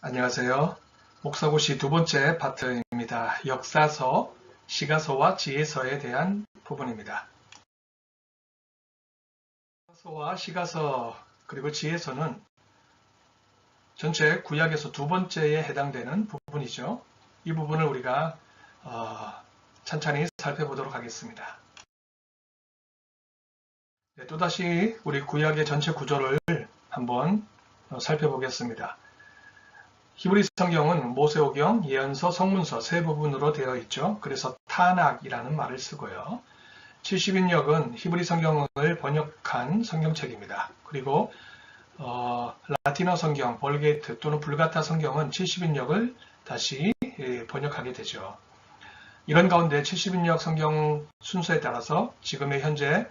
안녕하세요. 목사고시 두 번째 파트입니다. 역사서, 시가서와 지혜서에 대한 부분입니다. 역사서와 시가서 그리고 지혜서는 전체 구약에서 두 번째에 해당되는 부분이죠. 이 부분을 우리가 천천히 살펴보도록 하겠습니다. 또다시 우리 구약의 전체 구조를 한번 살펴보겠습니다. 히브리 성경은 모세오경, 예언서, 성문서 세 부분으로 되어 있죠. 그래서 타낙이라는 말을 쓰고요. 70인역은 히브리 성경을 번역한 성경책입니다. 그리고 라틴어 성경, 벌게이트 또는 불가타 성경은 70인역을 다시 번역하게 되죠. 이런 가운데 70인역 성경 순서에 따라서 지금의 현재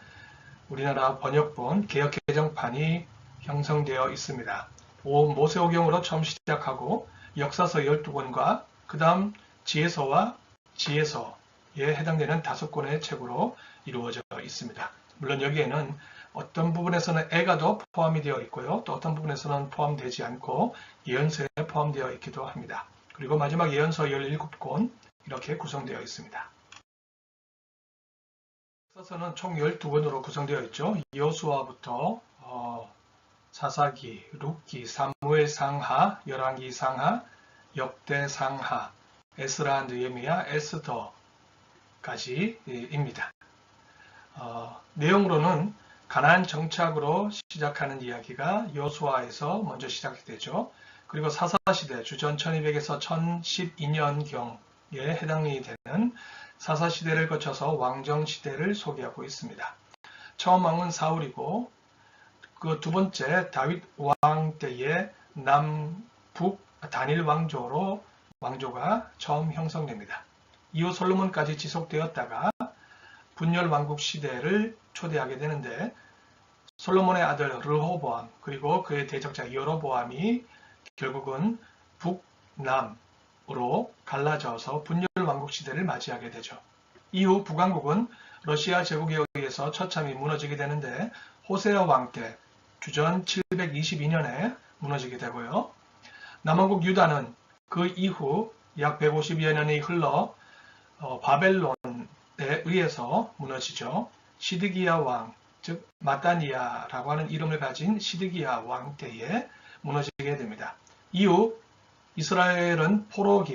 우리나라 번역본 개역개정판이 형성되어 있습니다. 모세오경으로 처음 시작하고 역사서 12권과 그 다음 지혜서와 지혜서에 해당되는 5권의 책으로 이루어져 있습니다. 물론 여기에는 어떤 부분에서는 애가도 포함이 되어 있고요. 또 어떤 부분에서는 포함되지 않고 예언서에 포함되어 있기도 합니다. 그리고 마지막 예언서 17권 이렇게 구성되어 있습니다. 역사서는 총 12권으로 구성되어 있죠. 여호수아부터 사사기, 룻기, 사무엘 상하, 열왕기 상하, 역대 상하, 에스라, 느헤미야, 에스더까지입니다. 내용으로는 가나안 정착으로 시작하는 이야기가 여호수아에서 먼저 시작이 되죠. 그리고 사사시대 주전 1200에서 1012년경에 해당이 되는 사사시대를 거쳐서 왕정시대를 소개하고 있습니다. 처음 왕은 사울이고 그 두 번째 다윗 왕 때에 남북 단일 왕조가 처음 형성됩니다. 이후 솔로몬까지 지속되었다가 분열 왕국 시대를 초대하게 되는데 솔로몬의 아들 르호보암 그리고 그의 대적자 여로보암이 결국은 북남으로 갈라져서 분열 왕국 시대를 맞이하게 되죠. 이후 북왕국은 러시아 제국에 의해서 처참히 무너지게 되는데 호세아 왕 때 주전 722년에 무너지게 되고요. 남왕국 유다는 그 이후 약 150여 년이 흘러 바벨론에 의해서 무너지죠. 시드기야 왕, 즉 마따니아라고 하는 이름을 가진 시드기야 왕 때에 무너지게 됩니다. 이후 이스라엘은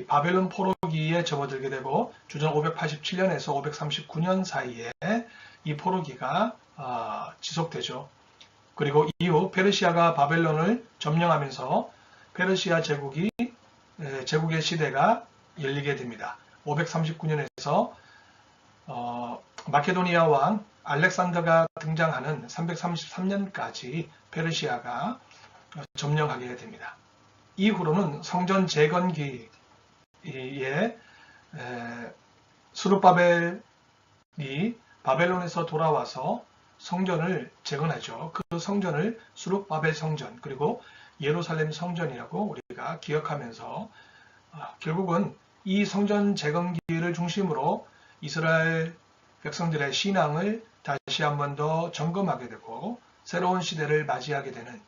바벨론 포로기에 접어들게 되고 주전 587년에서 539년 사이에 이 포로기가 지속되죠. 그리고 이후 페르시아가 바벨론을 점령하면서 페르시아 제국의 시대가 열리게 됩니다. 539년에서 마케도니아 왕 알렉산더가 등장하는 333년까지 페르시아가 점령하게 됩니다. 이후로는 성전 재건기에 스룹바벨이 바벨론에서 돌아와서 성전을 재건하죠. 그 성전을 스룹바벨 성전 그리고 예루살렘 성전이라고 우리가 기억하면서 결국은 이 성전 재건기를 중심으로 이스라엘 백성들의 신앙을 다시 한 번 더 점검하게 되고 새로운 시대를 맞이하게 되는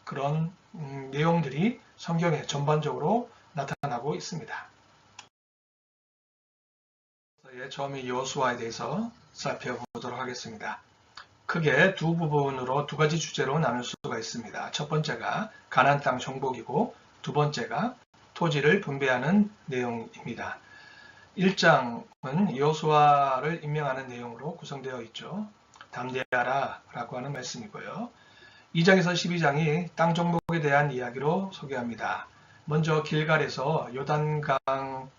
그런 내용들이 성경에 전반적으로 나타나고 있습니다. 처음에 여호수아에 대해서 살펴보도록 하겠습니다. 크게 두 부분으로 두 가지 주제로 나눌 수가 있습니다. 첫 번째가 가나안 땅 정복이고 두 번째가 토지를 분배하는 내용입니다. 1장은 여호수아를 임명하는 내용으로 구성되어 있죠. 담대하라 라고 하는 말씀이고요. 2장에서 12장이 땅 정복에 대한 이야기로 소개합니다. 먼저 길갈에서 요단강을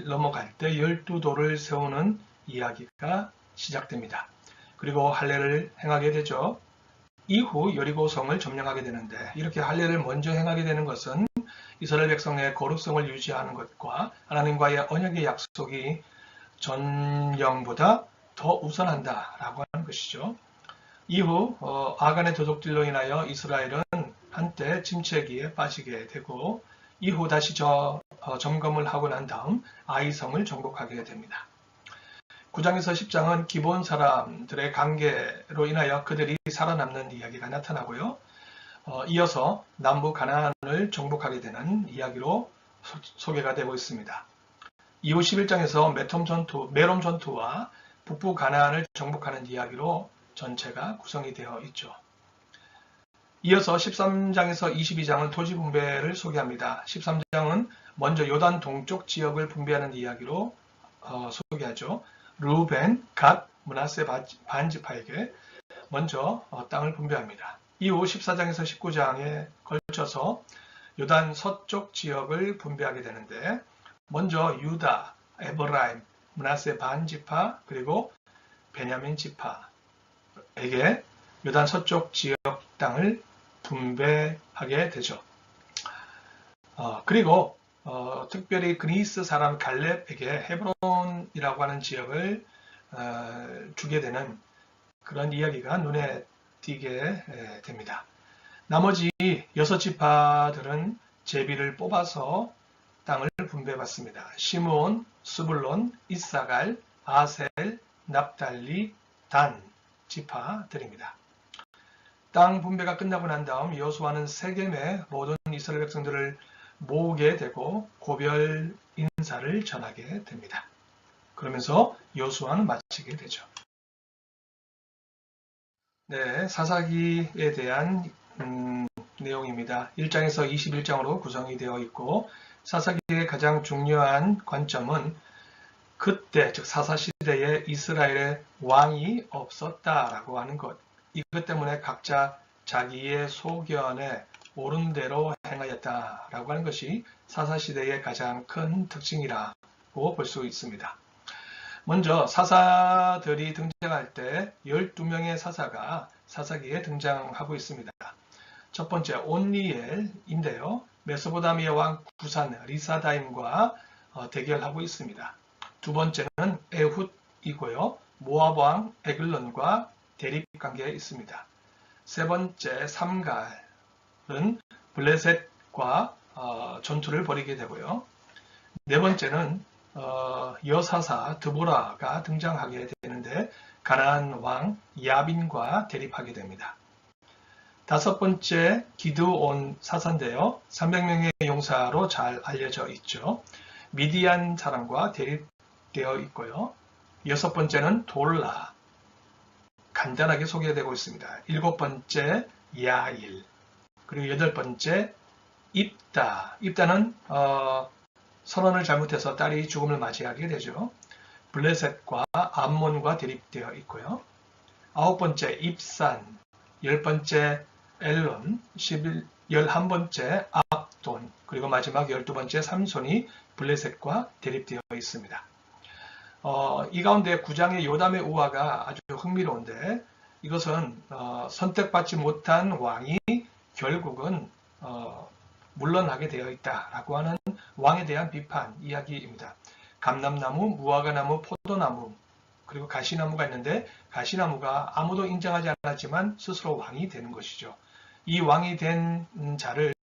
넘어갈 때 12도를 세우는 이야기가 시작됩니다. 그리고 할례를 행하게 되죠. 이후 여리고성을 점령하게 되는데 이렇게 할례를 먼저 행하게 되는 것은 이스라엘 백성의 거룩성을 유지하는 것과 하나님과의 언약의 약속이 전령보다 더 우선한다라고 하는 것이죠. 이후 아간의 도적들로 인하여 이스라엘은 한때 침체기에 빠지게 되고 이후 다시 점검을 하고 난 다음 아이성을 정복하게 됩니다. 9장에서 10장은 기본 사람들의 관계로 인하여 그들이 살아남는 이야기가 나타나고요. 이어서 남부 가나안을 정복하게 되는 이야기로 소개가 되고 있습니다. 이후 11장에서 메롬 전투와 북부 가나안을 정복하는 이야기로 전체가 구성이 되어 있죠. 이어서 13장에서 22장은 토지 분배를 소개합니다. 13장은 먼저 요단 동쪽 지역을 분배하는 이야기로 소개하죠. 르우벤, 갓, 므낫세 반지파에게 먼저 땅을 분배합니다. 이후 14장에서 19장에 걸쳐서 요단 서쪽 지역을 분배하게 되는데 먼저 유다, 에브라임, 므낫세 반지파 그리고 베냐민 지파에게 요단 서쪽 지역 땅을 분배하게 되죠. 그리고 특별히 그리스 사람 갈렙에게 헤브론이라고 하는 지역을 주게 되는 그런 이야기가 눈에 띄게 됩니다. 나머지 6지파들은 제비를 뽑아서 땅을 분배받습니다. 시므온, 스불론, 이사갈, 아셀, 납달리, 단 지파들입니다. 땅 분배가 끝나고 난 다음 여호수아는 세겜에 모든 이스라엘 백성들을 모으게 되고 고별 인사를 전하게 됩니다. 그러면서 여호수아는 마치게 되죠. 네, 사사기에 대한 내용입니다. 1장에서 21장으로 구성이 되어 있고 사사기의 가장 중요한 관점은 그때 즉 사사시대에 이스라엘의 왕이 없었다라고 하는 것. 이것 때문에 각자 자기의 소견에 옳은 대로 행하였다라고 하는 것이 사사시대의 가장 큰 특징이라고 볼 수 있습니다. 먼저 사사들이 등장할 때 12명의 사사가 사사기에 등장하고 있습니다. 첫 번째 온니엘인데요. 메소포타미아 왕 구산 리사다임과 대결하고 있습니다. 두 번째는 에훗이고요. 모압 왕 에글론과 대립관계에 있습니다. 세 번째 삼갈은 블레셋과 전투를 벌이게 되고요. 네 번째는 여사사 드보라가 등장하게 되는데 가나안 왕 야빈과 대립하게 됩니다. 다섯 번째 기드온 사사인데요. 300명의 용사로 잘 알려져 있죠. 미디안 사람과 대립되어 있고요. 여섯 번째는 돌라, 간단하게 소개되고 있습니다. 일곱 번째 야일, 그리고 여덟 번째 입다. 입다는 선언을 잘못해서 딸이 죽음을 맞이하게 되죠. 블레셋과 암몬과 대립되어 있고요. 아홉 번째 입산, 열 번째 엘론, 11번째 압돈, 그리고 마지막 12번째 삼손이 블레셋과 대립되어 있습니다. 이 가운데 9장의 요담의 우화가 아주 흥미로운데 이것은 선택받지 못한 왕이 결국은 물러나게 되어 있다라고 하는 왕에 대한 비판 이야기입니다. 감람나무, 무화과나무, 포도나무 그리고 가시나무가 있는데 가시나무가 아무도 인정하지 않았지만 스스로 왕이 되는 것이죠. 이 왕이 된 자를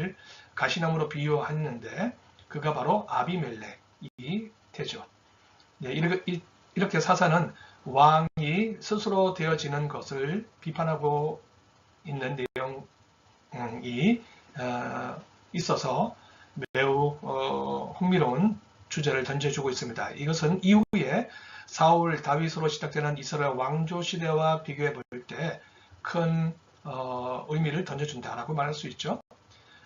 가시나무로 비유했는데 그가 바로 아비멜렉이 되죠. 이렇게 사사는 왕이 스스로 되어지는 것을 비판하고 있는 내용이 있어서 매우 흥미로운 주제를 던져주고 있습니다. 이것은 이후에 사울, 다윗으로 시작되는 이스라엘 왕조 시대와 비교해 볼 때 큰 의미를 던져준다라고 말할 수 있죠.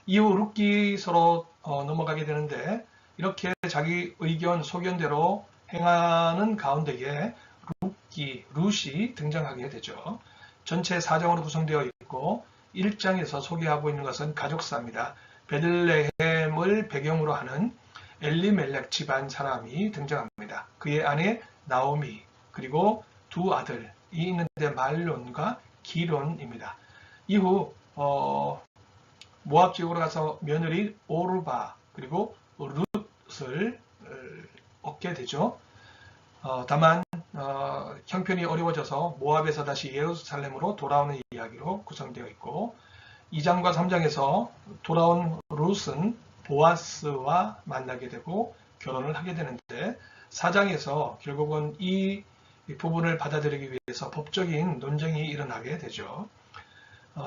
이후 룻기서로 넘어가게 되는데 이렇게 자기 의견, 소견대로 행하는 가운데에 룻이 등장하게 되죠. 전체 4장으로 구성되어 있고 1장에서 소개하고 있는 것은 가족사입니다. 베들레헴을 배경으로 하는 엘리멜렉 집안 사람이 등장합니다. 그의 아내 나오미 그리고 두 아들이 있는데 말론과 기론입니다. 이후 모압 지역으로 가서 며느리 오르바 그리고 룻을 얻게 되죠. 다만 형편이 어려워져서 모압에서 다시 예루살렘으로 돌아오는 이야기로 구성되어 있고 2장과 3장에서 돌아온 룻은 보아스와 만나게 되고 결혼을 하게 되는데 4장에서 결국은 이 부분을 받아들이기 위해서 법적인 논쟁이 일어나게 되죠.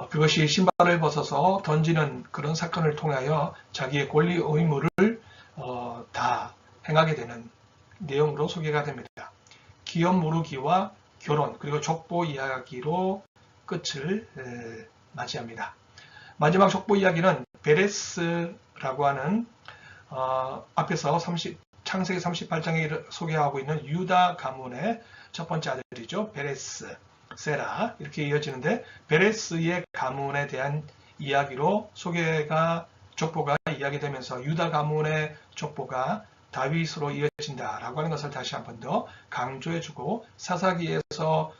그것이 신발을 벗어서 던지는 그런 사건을 통하여 자기의 권리 의무를 다 행하게 되는 내용으로 소개가 됩니다. 기업 무르기와 결혼 그리고 족보 이야기로 끝을 맞이합니다. 마지막 족보 이야기는 베레스라고 하는 앞에서 창세기 38장에 소개하고 있는 유다 가문의 첫 번째 아들이죠. 베레스, 세라 이렇게 이어지는데 베레스의 가문에 대한 이야기로 족보가 이야기되면서 유다 가문의 족보가 다윗으로 이어진다라고 하는 것을 다시 한 번 더 강조해주고 사사기에서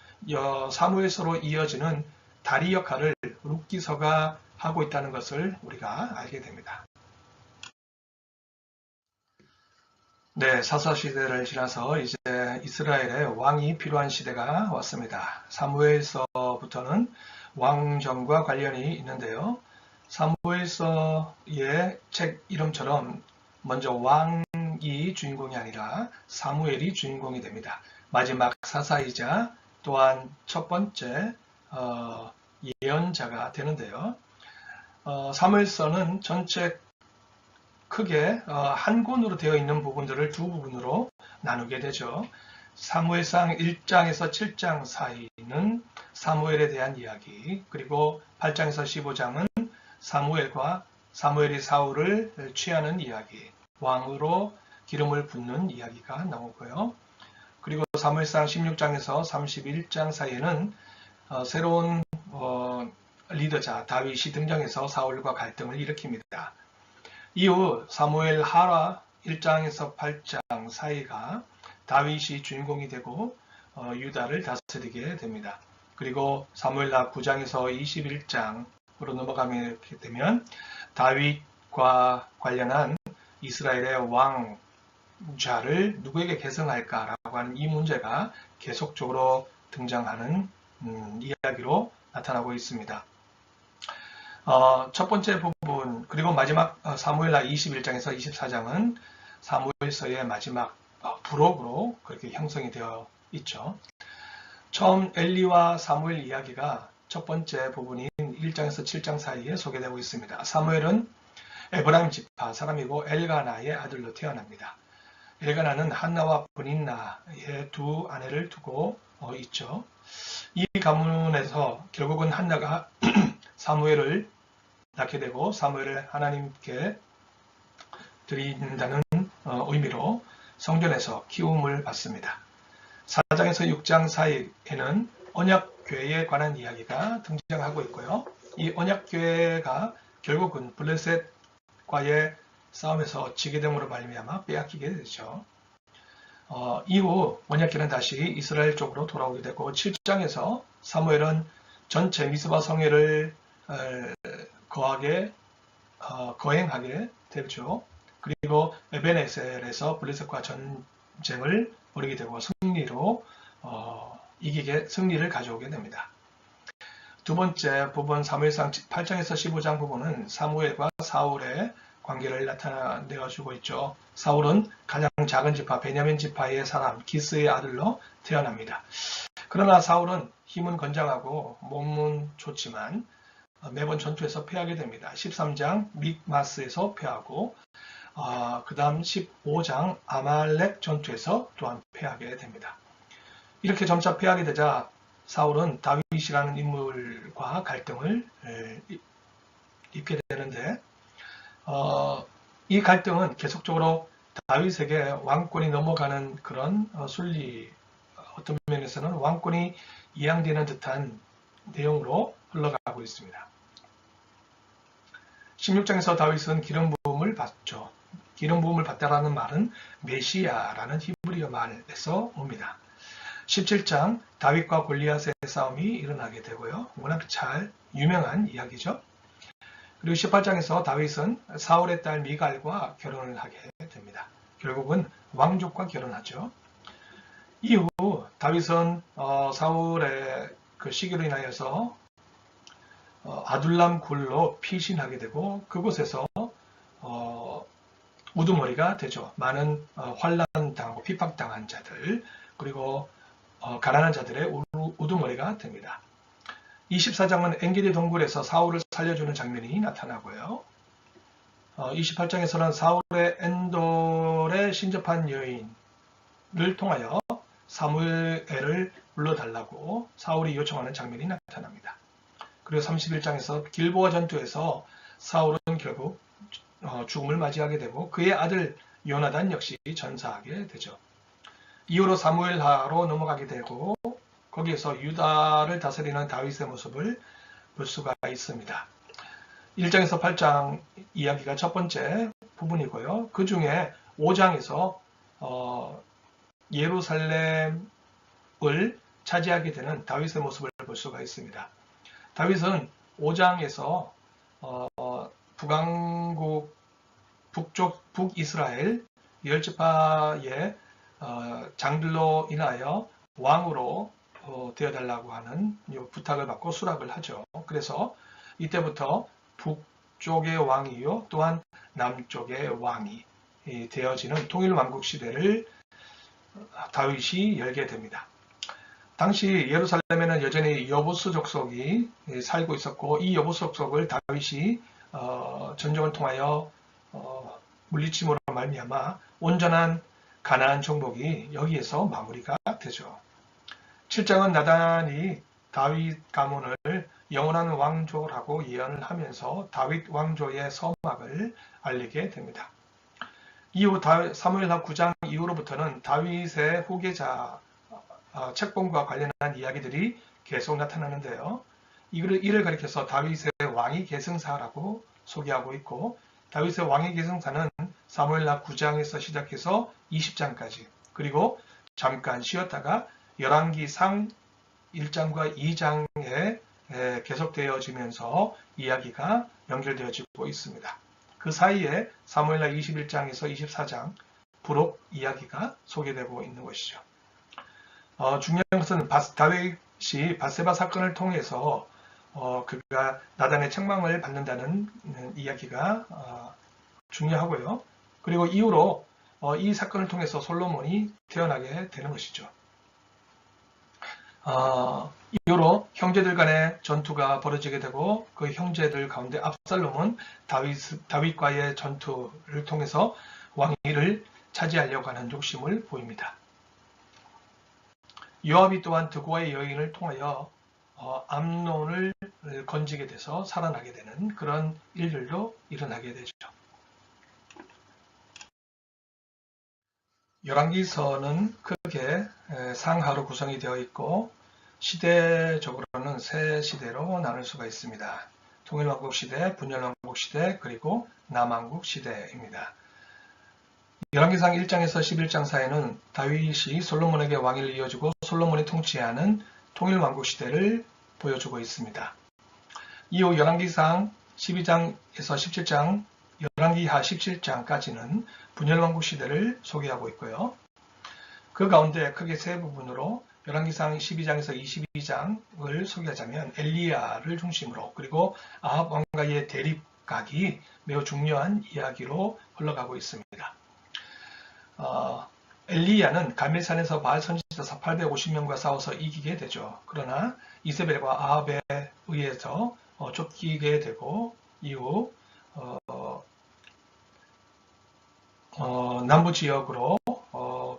사무엘서로 이어지는 다리 역할을 룻기서가 하고 있다는 것을 우리가 알게 됩니다. 네, 사사시대를 지나서 이제 이스라엘의 왕이 필요한 시대가 왔습니다. 사무엘서부터는 왕정과 관련이 있는데요. 사무엘서의 책 이름처럼 먼저 왕이 주인공이 아니라 사무엘이 주인공이 됩니다. 마지막 사사이자 또한 첫 번째 예언자가 되는데요. 사무엘서는 전체 크게 한 권으로 되어 있는 부분들을 두 부분으로 나누게 되죠. 사무엘상 1장에서 7장 사이는 사무엘에 대한 이야기, 그리고 8장에서 15장은 사무엘이 사울을 취하는 이야기, 왕으로 기름을 붓는 이야기가 나오고요. 그리고 사무엘상 16장에서 31장 사이에는 새로운 리더자 다윗이 등장해서 사울과 갈등을 일으킵니다. 이후 사무엘 하라 1장에서 8장 사이가 다윗이 주인공이 되고 유다를 다스리게 됩니다. 그리고 사무엘하 9장에서 21장으로 넘어가게 되면 다윗과 관련한 이스라엘의 왕자를 누구에게 계승할까라고 하는 이 문제가 계속적으로 등장하는 이야기로 나타나고 있습니다. 첫 번째 부분 그리고 마지막 사무엘하 21장에서 24장은 사무엘서의 마지막 부록으로 그렇게 형성이 되어 있죠. 처음 엘리와 사무엘 이야기가 첫 번째 부분인 1장에서 7장 사이에 소개되고 있습니다. 사무엘은 에브라임 지파 사람이고 엘가나의 아들로 태어납니다. 엘가나는 한나와 브닌나의 두 아내를 두고 있죠. 이 가문에서 결국은 한나가 사무엘을 낳게 되고 사무엘을 하나님께 드린다는 의미로 성전에서 키움을 받습니다. 4장에서 6장 사이에는 언약궤에 관한 이야기가 등장하고 있고요. 이 언약궤가 결국은 블레셋과의 싸움에서 지게 됨으로 말미암아 빼앗기게 되죠. 이후 언약궤는 다시 이스라엘 쪽으로 돌아오게 되고 7장에서 사무엘은 전체 미스바 성회를 거행하게 되죠. 그리고 에베네셀에서 블레셋과 전쟁을 벌이게 되고 승리를 가져오게 됩니다. 두 번째 부분 사무엘상 8장에서 15장 부분은 사무엘과 사울의 관계를 나타내어주고 있죠. 사울은 가장 작은 지파 베냐민 지파의 사람 기스의 아들로 태어납니다. 그러나 사울은 힘은 건장하고 몸은 좋지만 매번 전투에서 패하게 됩니다. 13장 믹마스에서 패하고 그 다음 15장 아말렉 전투에서 또한 패하게 됩니다. 이렇게 점차 패하게 되자 사울은 다윗이라는 인물과 갈등을 입게 되는데 이 갈등은 계속적으로 다윗에게 왕권이 넘어가는 그런 순리 어떤 면에서는 왕권이 이양되는 듯한 내용으로 흘러가고 있습니다. 16장에서 다윗은 기름 부음을 받죠. 기름 부음을 받다라는 말은 메시아라는 히브리어 말에서 옵니다. 17장 다윗과 골리앗의 싸움이 일어나게 되고요. 워낙 잘 유명한 이야기죠. 그리고 18장에서 다윗은 사울의 딸 미갈과 결혼을 하게 됩니다. 결국은 왕족과 결혼하죠. 이후 다윗은 사울의 그 시기로 인하여서 아둘람 굴로 피신하게 되고 그곳에서 우두머리가 되죠. 많은 환난당하고 핍박당한 자들 그리고 가난한 자들의 우두머리가 됩니다. 24장은 엔게디 동굴에서 사울을 살려주는 장면이 나타나고요. 28장에서는 사울의 엔돌에 신접한 여인을 통하여 사무엘을 불러달라고 사울이 요청하는 장면이 나타납니다. 그리고 31장에서 길보아 전투에서 사울은 결국 죽음을 맞이하게 되고 그의 아들 요나단 역시 전사하게 되죠. 이후로 사무엘하로 넘어가게 되고 거기에서 유다를 다스리는 다윗의 모습을 볼 수가 있습니다. 1장에서 8장 이야기가 첫 번째 부분이고요. 그 중에 5장에서 예루살렘을 차지하게 되는 다윗의 모습을 볼 수가 있습니다. 다윗은 5장에서 북왕국 북쪽 북이스라엘 10지파의 장들로 인하여 왕으로 되어달라고 하는 부탁을 받고 수락을 하죠. 그래서 이때부터 북쪽의 왕이요 또한 남쪽의 왕이 되어지는 통일왕국 시대를 다윗이 열게 됩니다. 당시 예루살렘에는 여전히 여부스 족속이 살고 있었고 이 여부스 족속을 다윗이 전쟁을 통하여 물리침으로 말미암아 온전한 가나안 정복이 여기에서 마무리가 되죠. 7장은 나단이 다윗 가문을 영원한 왕조라고 예언을 하면서 다윗 왕조의 서막을 알리게 됩니다. 이후 사무엘하 9장 이후로부터는 다윗의 후계자 책봉과 관련한 이야기들이 계속 나타나는데요. 이를 가리켜서 다윗의 왕위 계승사라고 소개하고 있고 다윗의 왕위 계승사는 사무엘하 9장에서 시작해서 20장까지 그리고 잠깐 쉬었다가 열왕기상 1장과 2장에 계속되어지면서 이야기가 연결되어지고 있습니다. 그 사이에 사무엘하 21장에서 24장 부록 이야기가 소개되고 있는 것이죠. 중요한 것은 다윗이 밧세바 사건을 통해서 그가 나단의 책망을 받는다는 이야기가 중요하고요. 그리고 이후로 이 사건을 통해서 솔로몬이 태어나게 되는 것이죠. 이후로 형제들 간의 전투가 벌어지게 되고 그 형제들 가운데 압살롬은 다윗과의 전투를 통해서 왕위를 차지하려고 하는 욕심을 보입니다. 요압이 또한 드고아의 여인을 통하여 암논을 건지게 돼서 살아나게 되는 그런 일들도 일어나게 되죠. 열왕기서는 크게 상하로 구성이 되어 있고 시대적으로는 세 시대로 나눌 수가 있습니다. 통일왕국 시대, 분열왕국 시대, 그리고 남왕국 시대입니다. 열왕기상 1장에서 11장 사이에는 다윗이 솔로몬에게 왕위를 이어주고 솔로몬이 통치하는 통일왕국 시대를 보여주고 있습니다. 이후 열왕기상 12장에서 17장, 열왕기하 17장까지는 분열왕국 시대를 소개하고 있고요. 그 가운데 크게 세 부분으로 열왕기상 12장에서 22장을 소개하자면 엘리야를 중심으로 그리고 아합 왕과의 대립각이 매우 중요한 이야기로 흘러가고 있습니다. 엘리야는 갈멜산에서 바알 선지자 850명과 싸워서 이기게 되죠. 그러나 이세벨과 아합에 의해서 쫓기게 되고 이후 남부 지역으로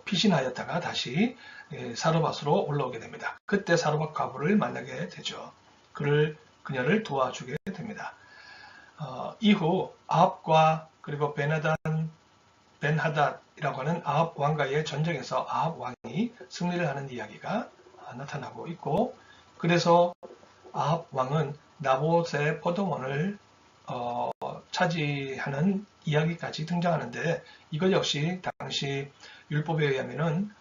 피신하였다가 다시 사르밧으로 올라오게 됩니다. 그때 사르밧 과부를 만나게 되죠. 그녀를 도와주게 됩니다. 이후 아합과 그리고 벤하닷이라고 하는 아합 왕과의 전쟁에서 아합 왕이 승리를 하는 이야기가 나타나고 있고 그래서 아합 왕은 나봇의 포도원을 차지하는 이야기까지 등장하는데 이것 역시 당시 율법에 의하면은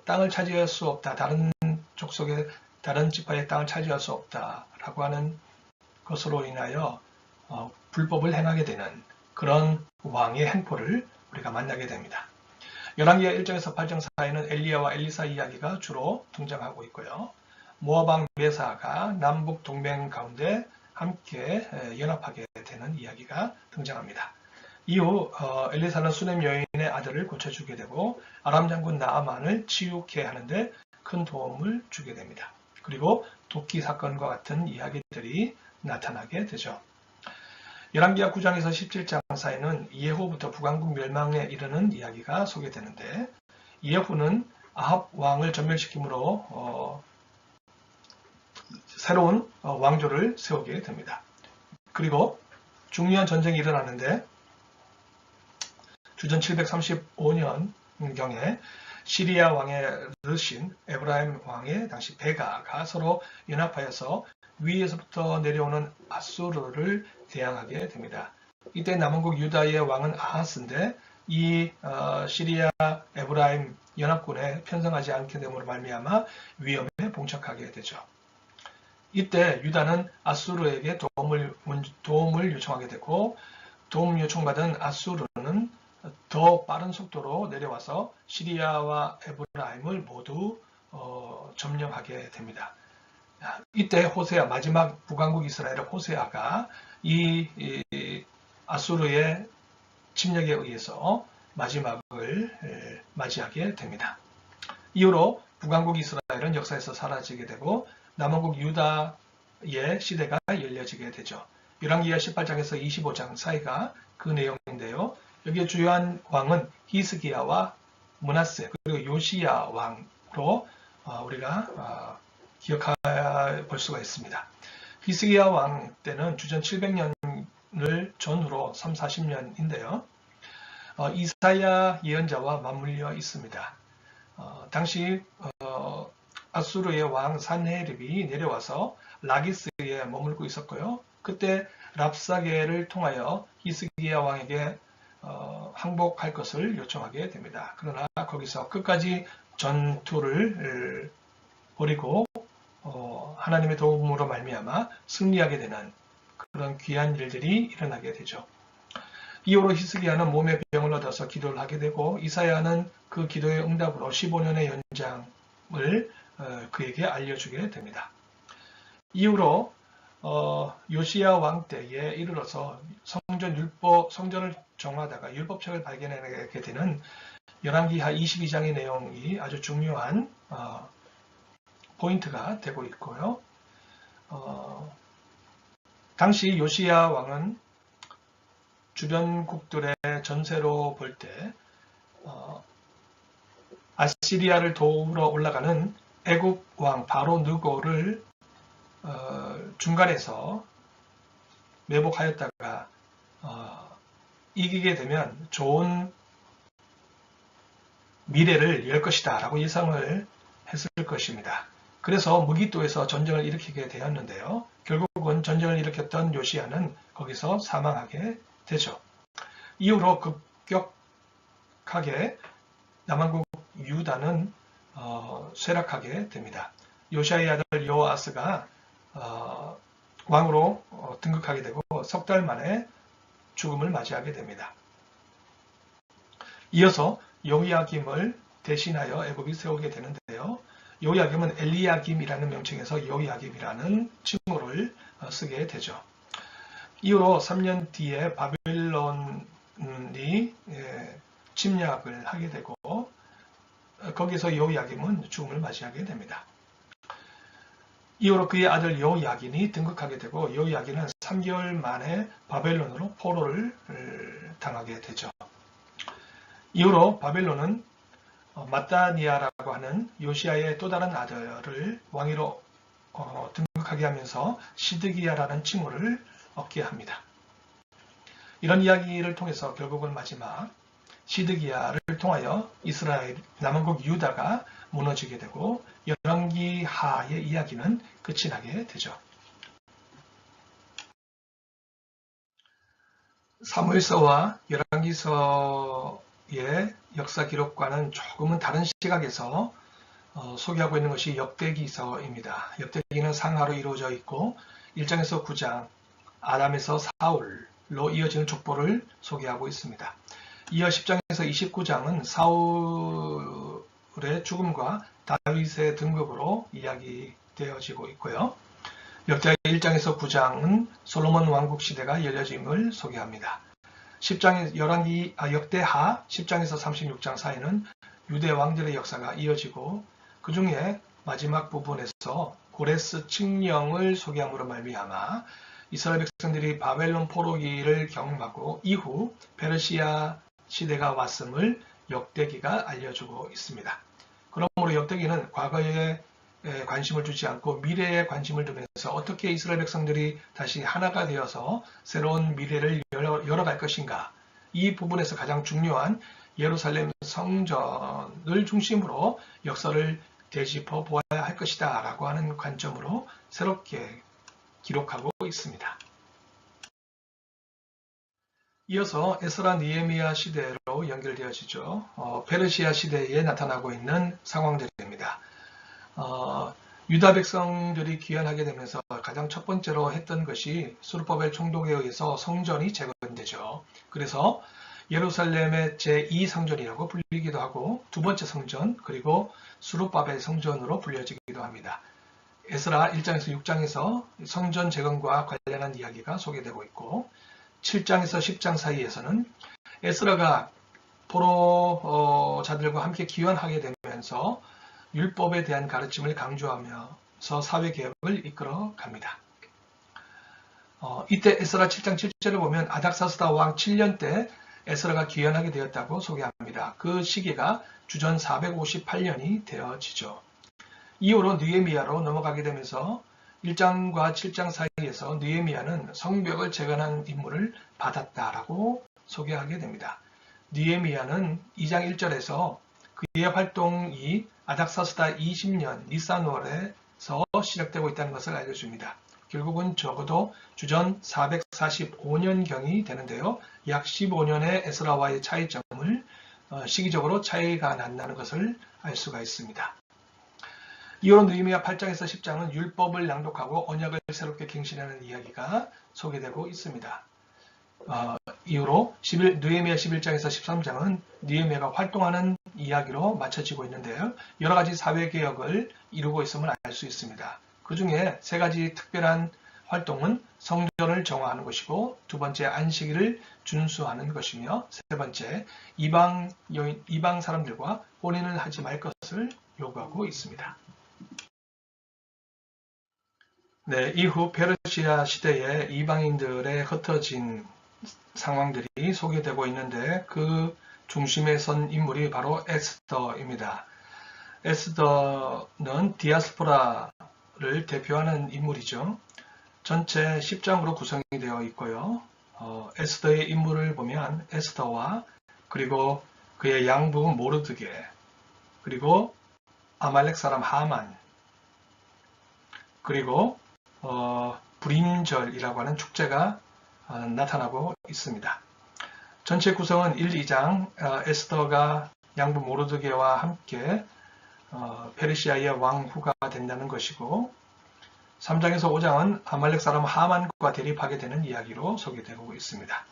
땅을 차지할 수 없다. 다른 족속의 다른 지파의 땅을 차지할 수 없다라고 하는 것으로 인하여 불법을 행하게 되는 그런 왕의 행포를 우리가 만나게 됩니다. 열왕기하 1장에서 8장 사이에는 엘리야와 엘리사 이야기가 주로 등장하고 있고요. 모압왕 메사가 남북 동맹 가운데 함께 연합하게 되는 이야기가 등장합니다. 이후 엘리사는 수넴 여인의 아들을 고쳐주게 되고 아람 장군 나아만을 치유케 하는데 큰 도움을 주게 됩니다. 그리고 도끼 사건과 같은 이야기들이 나타나게 되죠. 열왕기하 9장에서 17장 사이는 예후부터 북왕국 멸망에 이르는 이야기가 소개되는데, 예후는 아합 왕을 전멸시키므로 새로운 왕조를 세우게 됩니다. 그리고 중요한 전쟁이 일어나는데, 주전 735년경에 시리아 왕의 르신, 에브라임 왕의 당시 베가가 서로 연합하여서 위에서부터 내려오는 아수르를 대항하게 됩니다. 이때 남원국 유다의 왕은 아하스인데, 이 시리아 에브라임 연합군에 편성하지 않게 됨으로 말미암아 위험에 봉착하게 되죠. 이때 유다는 아수르에게 도움을 요청하게 되고, 도움 요청받은 아수르는 더 빠른 속도로 내려와서 시리아와 에브라임을 모두 점령하게 됩니다. 이때 호세아, 마지막 북왕국 이스라엘 호세아가 이 아수르의 침략에 의해서 마지막을 맞이하게 됩니다. 이후로 북왕국 이스라엘은 역사에서 사라지게 되고 남왕국 유다의 시대가 열려지게 되죠. 열왕기하 18장에서 25장 사이가 그 내용인데요. 여기에 주요한 왕은 히스기야와 므낫세 그리고 요시야 왕으로 우리가 기억해 볼 수가 있습니다. 히스기야 왕 때는 주전 700년을 전후로 3, 40년인데요. 이사야 예언자와 맞물려 있습니다. 당시 아수르의 왕 산헤립이 내려와서 라기스에 머물고 있었고요. 그때 랍사게를 통하여 히스기야 왕에게 항복할 것을 요청하게 됩니다. 그러나 거기서 끝까지 전투를 벌이고 하나님의 도움으로 말미암아 승리하게 되는 그런 귀한 일들이 일어나게 되죠. 이후로 히스기야는 몸에 병을 얻어서 기도를 하게 되고, 이사야는 그 기도의 응답으로 15년의 연장을 그에게 알려주게 됩니다. 이후로 요시야 왕 때에 이르러서 성전을 정하다가 율법책을 발견하게 되는 열왕기하 22장의 내용이 아주 중요한 포인트가 되고 있고요. 당시 요시야 왕은 주변국들의 전세로 볼 때 아시리아를 도우러 올라가는 애굽 왕 바로 느고를 중간에서 매복하였다가 이기게 되면 좋은 미래를 열 것이다 라고 예상을 했을 것입니다. 그래서 무기또에서 전쟁을 일으키게 되었는데요. 결국은 전쟁을 일으켰던 요시야는 거기서 사망하게 되죠. 이후로 급격하게 남왕국 유다는 쇠락하게 됩니다. 요시야의 아들 요아스가 왕으로 등극하게 되고 석 달 만에 죽음을 맞이하게 됩니다. 이어서 요야김을 대신하여 애굽이 세우게 되는데요. 요야김은 엘리야김이라는 명칭에서 요야김이라는 칭호를 쓰게 되죠. 이후로 3년 뒤에 바벨론이 침략을 하게 되고 거기서 요야김은 죽음을 맞이하게 됩니다. 이후로 그의 아들 요야긴이 등극하게 되고 요야긴은 3개월 만에 바벨론으로 포로를 당하게 되죠. 이후로 바벨론은 마따니아라고 하는 요시야의 또 다른 아들을 왕위로 등극하게 하면서 시드기야라는 칭호를 얻게 합니다. 이런 이야기를 통해서 결국은 마지막 시드기야를 통하여 이스라엘 남왕국 유다가 무너지게 되고 열왕기하의 이야기는 끝이 나게 되죠. 사무엘서와 열왕기서의 역사 기록과는 조금은 다른 시각에서 소개하고 있는 것이 역대기서입니다. 역대기는 상하로 이루어져 있고 1장에서 9장 아담에서 사울로 이어지는 족보를 소개하고 있습니다. 이어 10장에서 29장은 사울의 죽음과 다윗의 등극으로 이야기되어지고 있고요. 역대 1장에서 9장은 솔로몬 왕국 시대가 열려짐을 소개합니다. 역대하 10장에서 36장 사이는 유대 왕들의 역사가 이어지고 그 중에 마지막 부분에서 고레스 칙령을 소개함으로 말미암아 이스라엘 백성들이 바벨론 포로기를 경험하고 이후 페르시아 시대가 왔음을 역대기가 알려주고 있습니다. 그러므로 역대기는 과거에 관심을 두지 않고 미래에 관심을 두면서 어떻게 이스라엘 백성들이 다시 하나가 되어서 새로운 미래를 열어갈 것인가, 이 부분에서 가장 중요한 예루살렘 성전을 중심으로 역사를 되짚어 보아야 할 것이다 라고 하는 관점으로 새롭게 기록하고 있습니다. 이어서 에스라 느헤미야 시대로 연결되어지죠. 페르시아 시대에 나타나고 있는 상황들입니다. 유다 백성들이 귀환하게 되면서 가장 첫 번째로 했던 것이 수르바벨 총독에 의해서 성전이 재건되죠. 그래서 예루살렘의 제2성전이라고 불리기도 하고 두 번째 성전, 그리고 수르바벨 성전으로 불려지기도 합니다. 에스라 1장에서 6장에서 성전 재건과 관련한 이야기가 소개되고 있고 7장에서 10장 사이에서는 에스라가 포로자들과 함께 귀환하게 되면서 율법에 대한 가르침을 강조하면서 사회개혁을 이끌어 갑니다. 이때 에스라 7장 7절을 보면 아닥사스다 왕 7년 때 에스라가 귀환하게 되었다고 소개합니다. 그 시기가 주전 458년이 되어지죠. 이후로 느헤미야로 넘어가게 되면서 1장과 7장 사이에서 느헤미야는 성벽을 재건한 임무를 받았다라고 소개하게 됩니다. 느헤미야는 2장 1절에서 그의 활동이 아닥사스다 20년 니산월에서 시작되고 있다는 것을 알려줍니다. 결국은 적어도 주전 445년경이 되는데요. 약 15년의 에스라와의 차이점을 시기적으로 차이가 난다는 것을 알 수가 있습니다. 이후로 느헤미야 8장에서 10장은 율법을 낭독하고 언약을 새롭게 갱신하는 이야기가 소개되고 있습니다. 이후로 느헤미야 11장에서 13장은 느헤미야가 활동하는 이야기로 맞춰지고 있는데요. 여러 가지 사회개혁을 이루고 있음을 알 수 있습니다. 그 중에 세 가지 특별한 활동은 성전을 정화하는 것이고, 두 번째 안식일을 준수하는 것이며, 세 번째 이방 사람들과 혼인을 하지 말 것을 요구하고 있습니다. 네, 이후 페르시아 시대에 이방인들의 흩어진 상황들이 소개되고 있는데 그 중심에 선 인물이 바로 에스더입니다. 에스더는 디아스포라를 대표하는 인물이죠. 전체 10장으로 구성이 되어 있고요. 에스더의 인물을 보면 에스더와 그리고 그의 양부 모르드게, 그리고 아말렉 사람 하만, 그리고 불임절이라고 하는 축제가 나타나고 있습니다. 전체 구성은 1, 2장 에스더가 양부 모르드게와 함께 페르시아의 왕후가 된다는 것이고, 3장에서 5장은 아말렉 사람 하만과 대립하게 되는 이야기로 소개되고 있습니다.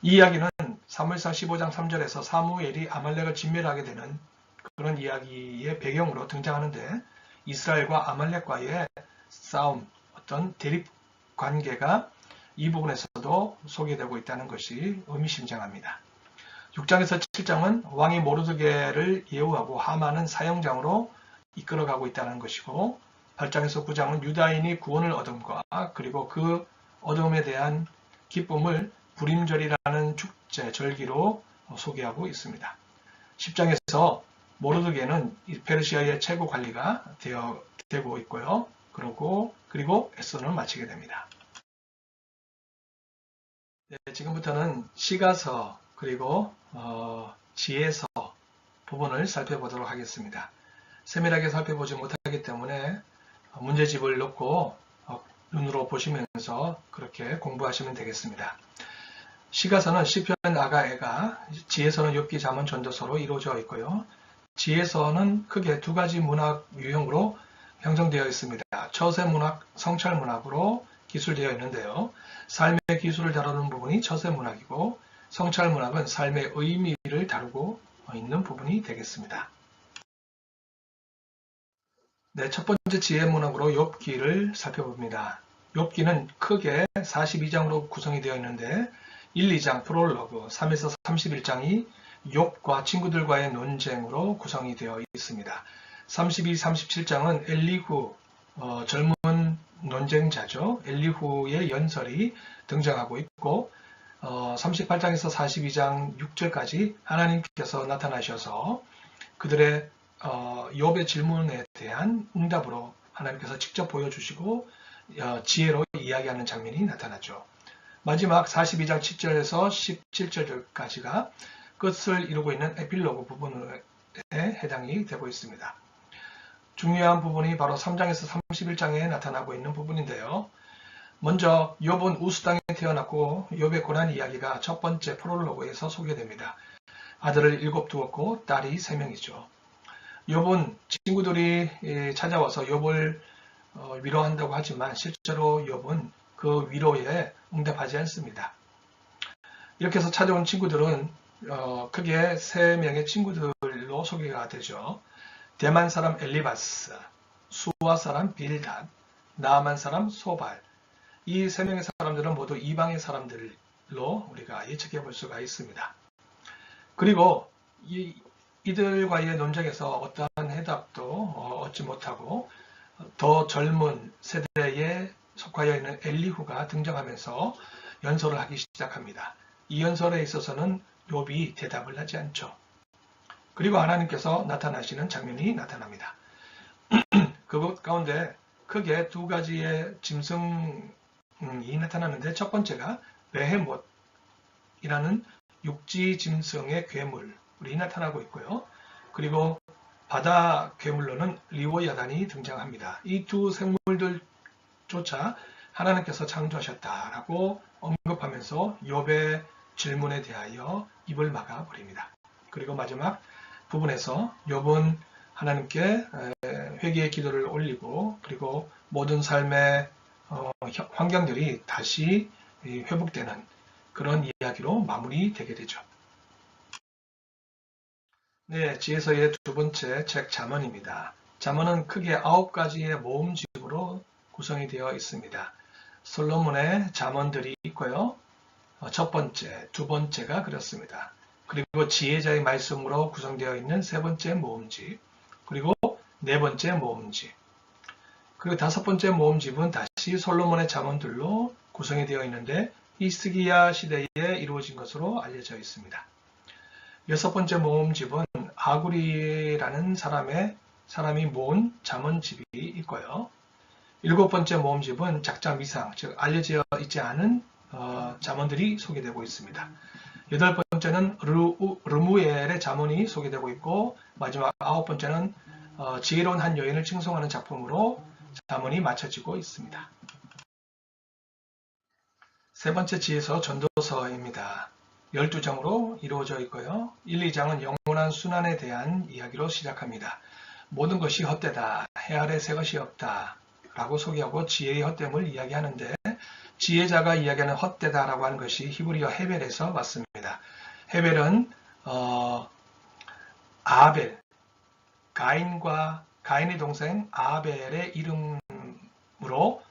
이 이야기는 사무엘상 15장 3절에서 사무엘이 아말렉을 진멸하게 되는 그런 이야기의 배경으로 등장하는데, 이스라엘과 아말렉과의 싸움, 어떤 대립 관계가 이 부분에서도 소개되고 있다는 것이 의미심장합니다. 6장에서 7장은 왕이 모르드게를 예우하고 하만은 사형장으로 이끌어가고 있다는 것이고, 8장에서 9장은 유다인이 구원을 얻음과 그리고 그 얻음에 대한 기쁨을 불임절이라는 축제, 절기로 소개하고 있습니다. 10장에서 모르드게는 페르시아의 최고 관리가 되고 있고요. 그리고 에스더는 마치게 됩니다. 네, 지금부터는 시가서 그리고 지혜서 부분을 살펴보도록 하겠습니다. 세밀하게 살펴보지 못하기 때문에 문제집을 놓고 눈으로 보시면서 그렇게 공부하시면 되겠습니다. 시가서는 시편, 아가, 애가, 지혜서는 욥기, 잠언, 전도서로 이루어져 있고요. 지혜서는 크게 두 가지 문학 유형으로 형성되어 있습니다. 처세문학, 성찰문학으로 기술되어 있는데요. 삶의 기술을 다루는 부분이 처세문학이고, 성찰문학은 삶의 의미를 다루고 있는 부분이 되겠습니다. 네, 첫 번째 지혜문학으로 욥기를 살펴봅니다. 욥기는 크게 42장으로 구성이 되어 있는데 1, 2장 프롤로그, 3에서 31장이 욥과 친구들과의 논쟁으로 구성이 되어 있습니다. 32, 37장은 엘리후 젊은 논쟁자죠. 엘리후의 연설이 등장하고 있고 38장에서 42장 6절까지 하나님께서 나타나셔서 그들의 욥의 질문에 대한 응답으로 하나님께서 직접 보여주시고 지혜로 이야기하는 장면이 나타나죠. 마지막 42장 7절에서 17절까지가 끝을 이루고 있는 에필로그 부분에 해당이 되고 있습니다. 중요한 부분이 바로 3장에서 31장에 나타나고 있는 부분인데요. 먼저 욥은 우스 땅에 태어났고 욥의 고난 이야기가 첫 번째 프롤로그에서 소개됩니다. 아들을 7 두었고 딸이 3명이죠. 욥은 친구들이 찾아와서 욥을 위로한다고 하지만 실제로 욥은 그 위로에 응답하지 않습니다. 이렇게 해서 찾아온 친구들은 크게 3명의 친구들로 소개가 되죠. 대만 사람 엘리바스, 수아 사람 빌닷, 나아만 사람 소발. 이 3명의 사람들은 모두 이방의 사람들로 우리가 예측해 볼 수가 있습니다. 그리고 이들과의 논쟁에서 어떠한 해답도 얻지 못하고 더 젊은 세대에 속하여 있는 엘리후가 등장하면서 연설을 하기 시작합니다. 이 연설에 있어서는 욥이 대답을 하지 않죠. 그리고 하나님께서 나타나시는 장면이 나타납니다. 그것 가운데 크게 2가지의 짐승이 나타나는데 첫 번째가 베헤못이라는 육지 짐승의 괴물이 나타나고 있고요. 그리고 바다 괴물로는 리오야단이 등장합니다. 이 두 생물들조차 하나님께서 창조하셨다라고 언급하면서 욥의 질문에 대하여 입을 막아버립니다. 그리고 마지막 부분에서 욥은 하나님께 회개의 기도를 올리고 그리고 모든 삶의 환경들이 다시 회복되는 그런 이야기로 마무리되게 되죠. 네, 지혜서의 2번째 책 잠언입니다. 잠언은 크게 9가지의 모음집으로 구성이 되어 있습니다. 솔로몬의 잠언들이 있고요. 첫 번째, 2번째가 그렇습니다. 그리고 지혜자의 말씀으로 구성되어 있는 3번째 모음집, 그리고 4번째 모음집, 그리고 5번째 모음집은 다시 솔로몬의 잠언들로 구성이 되어 있는데 히스기야 시대에 이루어진 것으로 알려져 있습니다. 6번째 모음집은 아구리라는 사람이 모은 잠언집이 있고요. 7번째 모음집은 작자 미상, 즉 알려져 있지 않은 잠언들이 소개되고 있습니다. 8번째는 르무엘의 잠언이 소개되고 있고 마지막 9번째는 지혜로운 한 여인을 칭송하는 작품으로 잠언이 맞춰지고 있습니다. 세 번째 지혜서 전도서입니다. 12장으로 이루어져 있고요. 1, 2장은 영원한 순환에 대한 이야기로 시작합니다. 모든 것이 헛되다, 해 아래 새 것이 없다 라고 소개하고 지혜의 헛됨을 이야기하는데 지혜자가 이야기하는 헛되다라고 하는 것이 히브리어 헤벨에서 왔습니다. 헤벨은 아벨, 가인의 동생 아벨의 이름으로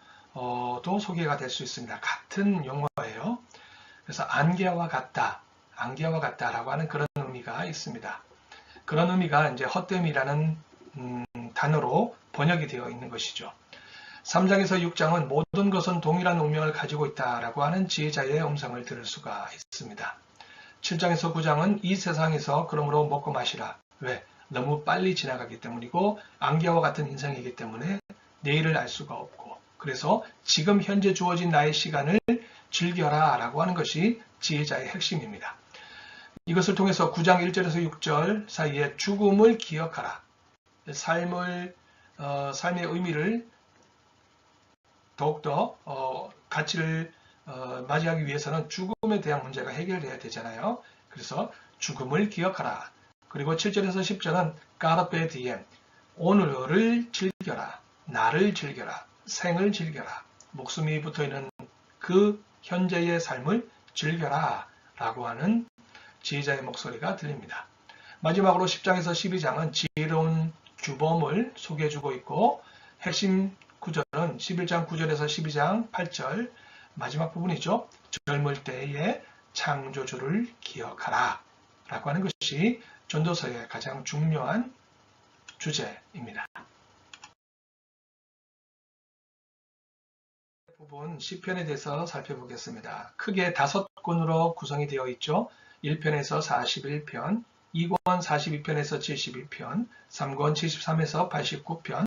또 소개가 될 수 있습니다. 같은 용어예요. 그래서 안개와 같다라고 하는 그런 의미가 있습니다. 그런 의미가 이제 헛됨이라는 단어로 번역이 되어 있는 것이죠. 3장에서 6장은 모든 것은 동일한 운명을 가지고 있다라고 하는 지혜자의 음성을 들을 수가 있습니다. 7장에서 9장은 이 세상에서 그러므로 먹고 마시라. 왜? 너무 빨리 지나가기 때문이고 안개와 같은 인생이기 때문에 내일을 알 수가 없고 그래서 지금 현재 주어진 나의 시간을 즐겨라 라고 하는 것이 지혜자의 핵심입니다. 이것을 통해서 9장 1절에서 6절 사이에 죽음을 기억하라. 삶의 의미를 더욱더 가치를 맞이하기 위해서는 죽음에 대한 문제가 해결돼야 되잖아요. 그래서 죽음을 기억하라. 그리고 7절에서 10절은 까르페 디엠, 오늘을 즐겨라, 나를 즐겨라, 생을 즐겨라, 목숨이 붙어있는 그 현재의 삶을 즐겨라 라고 하는 지혜자의 목소리가 들립니다. 마지막으로 10장에서 12장은 지혜로운 규범을 소개해주고 있고 핵심 구절은 11장 9절에서 12장 8절 마지막 부분이죠. 젊을 때의 창조주를 기억하라 라고 하는 것이 전도서의 가장 중요한 주제입니다. 부분 시편에 대해서 살펴보겠습니다. 크게 5권으로 구성이 되어 있죠. 1편에서 41편, 2권 42편에서 71편, 3권 73에서 89편,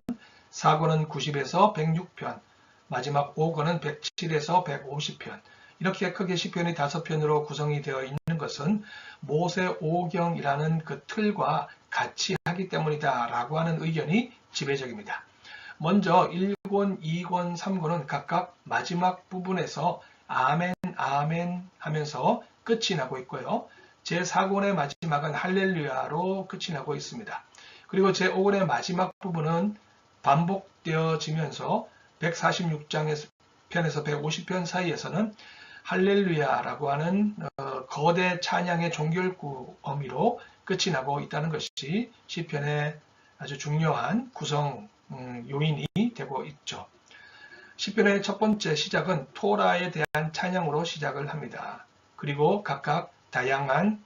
4권은 90에서 106편, 마지막 5권은 107에서 150편. 이렇게 크게 시편이 5편으로 구성이 되어 있는 것은 모세 오경이라는 그 틀과 같이 하기 때문이다 라고 하는 의견이 지배적입니다. 먼저 1권, 2권, 3권은 각각 마지막 부분에서 아멘, 아멘 하면서 끝이 나고 있고요. 제4권의 마지막은 할렐루야로 끝이 나고 있습니다. 그리고 제5권의 마지막 부분은 반복되어지면서 146장에서 편에서 150편 사이에서는 할렐루야라고 하는 거대 찬양의 종결구 어미로 끝이 나고 있다는 것이 시편의 아주 중요한 구성 요인이 되고 있죠. 시편의 첫 번째 시작은 토라에 대한 찬양으로 시작을 합니다. 그리고 각각 다양한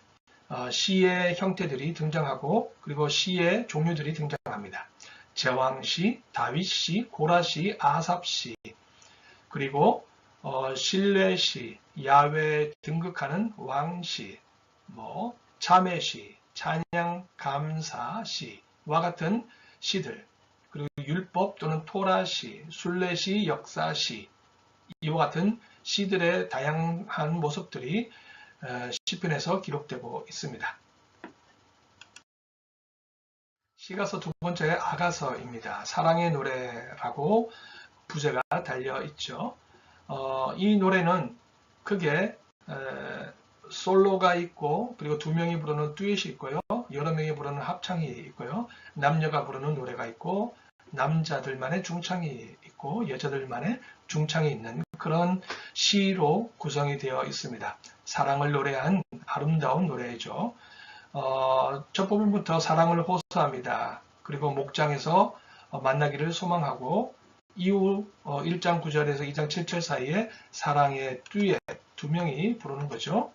시의 형태들이 등장하고 그리고 시의 종류들이 등장합니다. 제왕시, 다윗시, 고라시, 아삽시, 그리고 신뢰시, 야훼 등극하는 왕시, 참회시, 찬양, 감사시와 같은 시들, 그리고 율법 또는 토라시, 순례시, 역사시 이와 같은 시들의 다양한 모습들이 시편에서 기록되고 있습니다. 시가서 두 번째 아가서입니다. 사랑의 노래라고 부제가 달려 있죠. 이 노래는 크게 솔로가 있고 그리고 2명이 부르는 듀엣이 있고요. 여러 명이 부르는 합창이 있고요. 남녀가 부르는 노래가 있고 남자들만의 중창이 있고 여자들만의 중창이 있는 그런 시로 구성이 되어 있습니다. 사랑을 노래한 아름다운 노래죠. 첫 부분부터 사랑을 호소합니다. 그리고 목장에서 만나기를 소망하고 이후 1장 9절에서 2장 7절 사이에 사랑의 듀엣 2명이 부르는 거죠.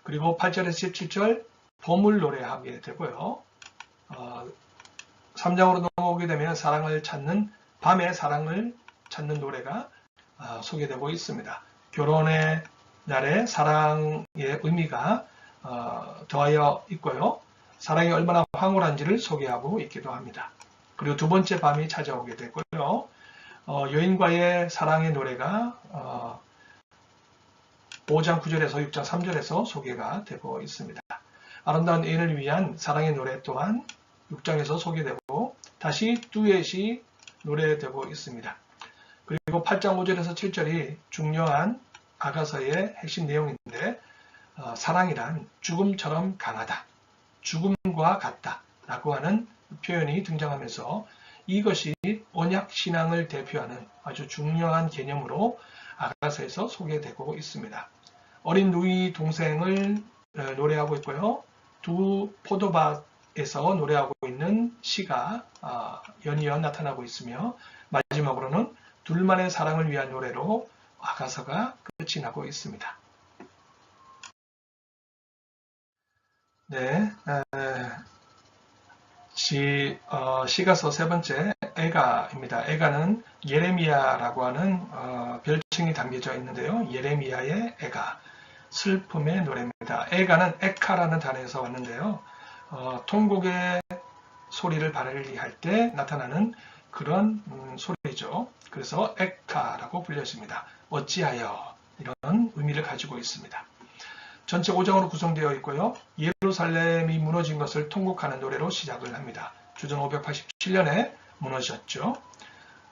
그리고 8절에서 17절 봄을 노래하게 되고요. 3장으로 넘어오게 되면 사랑을 찾는 밤에 사랑을 찾는 노래가 소개되고 있습니다. 결혼의 날에 사랑의 의미가 더하여 있고요. 사랑이 얼마나 황홀한지를 소개하고 있기도 합니다. 그리고 두 번째 밤이 찾아오게 되고요. 여인과의 사랑의 노래가 5장 9절에서 6장 3절에서 소개가 되고 있습니다. 아름다운 애인을 위한 사랑의 노래 또한 6장에서 소개되고 다시 듀엣이 노래되고 있습니다. 그리고 8장 5절에서 7절이 중요한 아가서의 핵심 내용인데 사랑이란 죽음처럼 강하다, 죽음과 같다 라고 하는 표현이 등장하면서 이것이 언약신앙을 대표하는 아주 중요한 개념으로 아가서에서 소개되고 있습니다. 어린 누이 동생을 노래하고 있고요. 두 포도밭에서 노래하고 있는 시가 연이어 나타나고 있으며 마지막으로는 둘만의 사랑을 위한 노래로 아가서가 끝이 나고 있습니다. 네, 시가서 세 번째 에가입니다. 에가는 예레미야라고 하는 별칭이 담겨져 있는데요. 예레미야의 에가, 슬픔의 노래입니다. 에가는 에카라는 단어에서 왔는데요. 통곡의 소리를 발휘할 때 나타나는 그런 소리죠. 그래서 에카라고 불렸습니다. 어찌하여 이런 의미를 가지고 있습니다. 전체 5장으로 구성되어 있고요. 예루살렘이 무너진 것을 통곡하는 노래로 시작을 합니다. 주전 587년에 무너졌죠.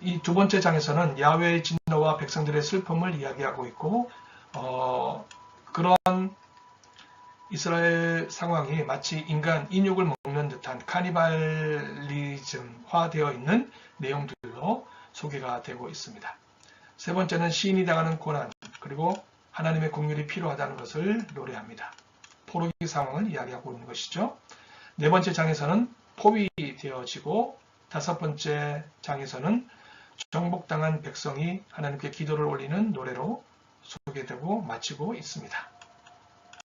이 두 번째 장에서는 야훼의 진노와 백성들의 슬픔을 이야기하고 있고 그런 이스라엘 상황이 마치 인육을 먹는 듯한 카니발리즘화 되어 있는 내용들로 소개가 되고 있습니다. 세 번째는 시인이 당하는 고난 그리고 하나님의 긍휼이 필요하다는 것을 노래합니다. 포로기 상황을 이야기하고 있는 것이죠. 네 번째 장에서는 포위되어지고 다섯 번째 장에서는 정복당한 백성이 하나님께 기도를 올리는 노래로 소개되고 마치고 있습니다.